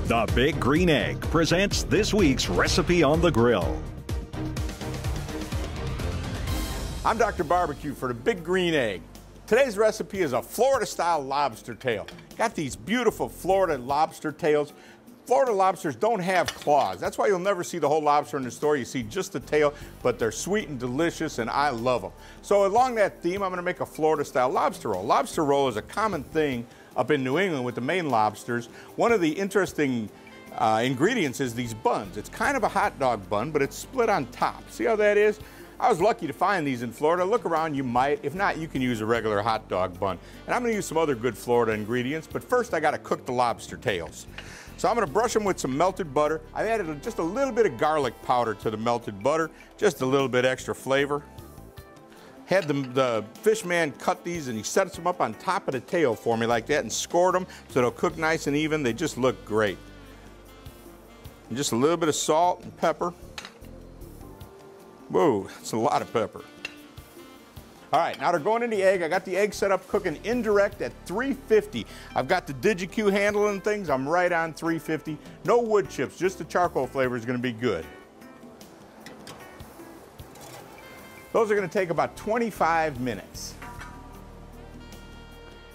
The Big Green Egg presents this week's Recipe on the Grill. I'm Dr. Barbecue for the Big Green Egg. Today's recipe is a Florida-style lobster tail. Got these beautiful Florida lobster tails. Florida lobsters don't have claws. That's why you'll never see the whole lobster in the store. You see just the tail, but they're sweet and delicious, and I love them. So along that theme, I'm gonna make a Florida-style lobster roll. Lobster roll is a common thing up in New England with the Maine lobsters. One of the interesting ingredients is these buns. It's kind of a hot dog bun, but it's split on top. See how that is? I was lucky to find these in Florida. Look around, you might. If not, you can use a regular hot dog bun. And I'm gonna use some other good Florida ingredients, but first I gotta cook the lobster tails. So I'm gonna brush them with some melted butter. I've added just a little bit of garlic powder to the melted butter, just a little bit extra flavor. Had the fish man cut these and he sets them up on top of the tail for me like that and scored them so they'll cook nice and even. They just look great. And just a little bit of salt and pepper. Whoa, that's a lot of pepper. All right, now they're going in the egg. I got the egg set up cooking indirect at 350. I've got the BBQ handle and things. I'm right on 350. No wood chips, just the charcoal flavor is gonna be good. Those are gonna take about 25 minutes.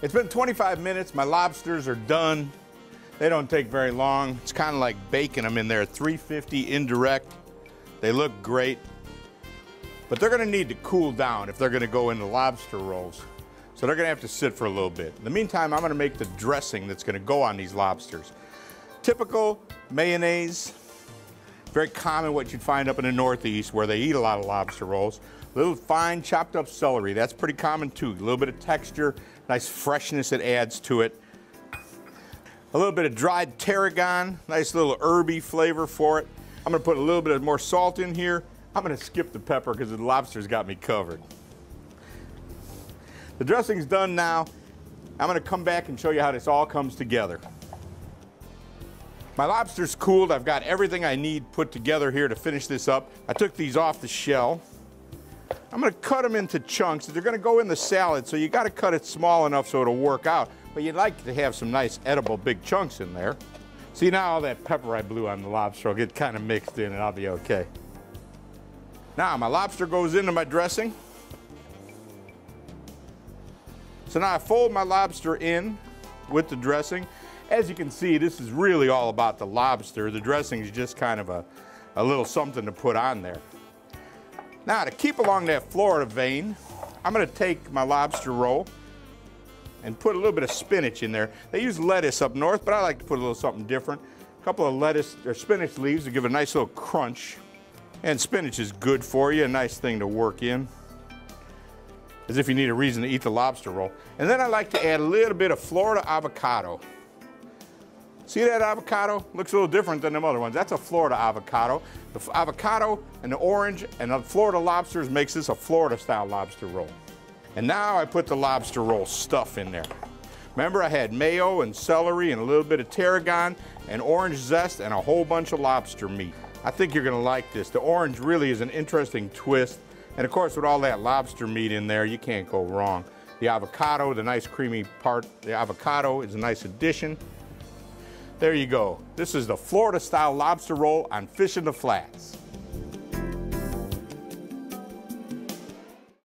It's been 25 minutes. My lobsters are done. They don't take very long. It's kind of like baking them in there at 350 indirect. They look great. But they're gonna need to cool down if they're gonna go into lobster rolls. So they're gonna have to sit for a little bit. In the meantime, I'm gonna make the dressing that's gonna go on these lobsters. Typical mayonnaise, very common what you'd find up in the Northeast where they eat a lot of lobster rolls. A little fine chopped up celery, that's pretty common too. A little bit of texture, nice freshness it adds to it. A little bit of dried tarragon, nice little herby flavor for it. I'm gonna put a little bit of more salt in here. I'm gonna skip the pepper because the lobster's got me covered. The dressing's done now. I'm gonna come back and show you how this all comes together. My lobster's cooled. I've got everything I need put together here to finish this up. I took these off the shell. I'm gonna cut them into chunks. They're gonna go in the salad, so you gotta cut it small enough so it'll work out. But you'd like to have some nice edible big chunks in there. See, now all that pepper I blew on the lobster will get kind of mixed in and I'll be okay. Now my lobster goes into my dressing. So now I fold my lobster in with the dressing. As you can see, this is really all about the lobster. The dressing is just kind of a little something to put on there. Now to keep along that Florida vein, I'm gonna take my lobster roll and put a little bit of spinach in there. They use lettuce up north, but I like to put a little something different. A couple of lettuce or spinach leaves to give a nice little crunch. And spinach is good for you, a nice thing to work in. As if you need a reason to eat the lobster roll. And then I like to add a little bit of Florida avocado. See that avocado? Looks a little different than them other ones. That's a Florida avocado. The avocado and the orange and the Florida lobsters makes this a Florida-style lobster roll. And now I put the lobster roll stuff in there. Remember, I had mayo and celery and a little bit of tarragon and orange zest and a whole bunch of lobster meat. I think you're gonna like this. The orange really is an interesting twist. And of course, with all that lobster meat in there, you can't go wrong. The avocado, the nice creamy part, the avocado is a nice addition. There you go. This is the Florida-style lobster roll on Fish in the Flats.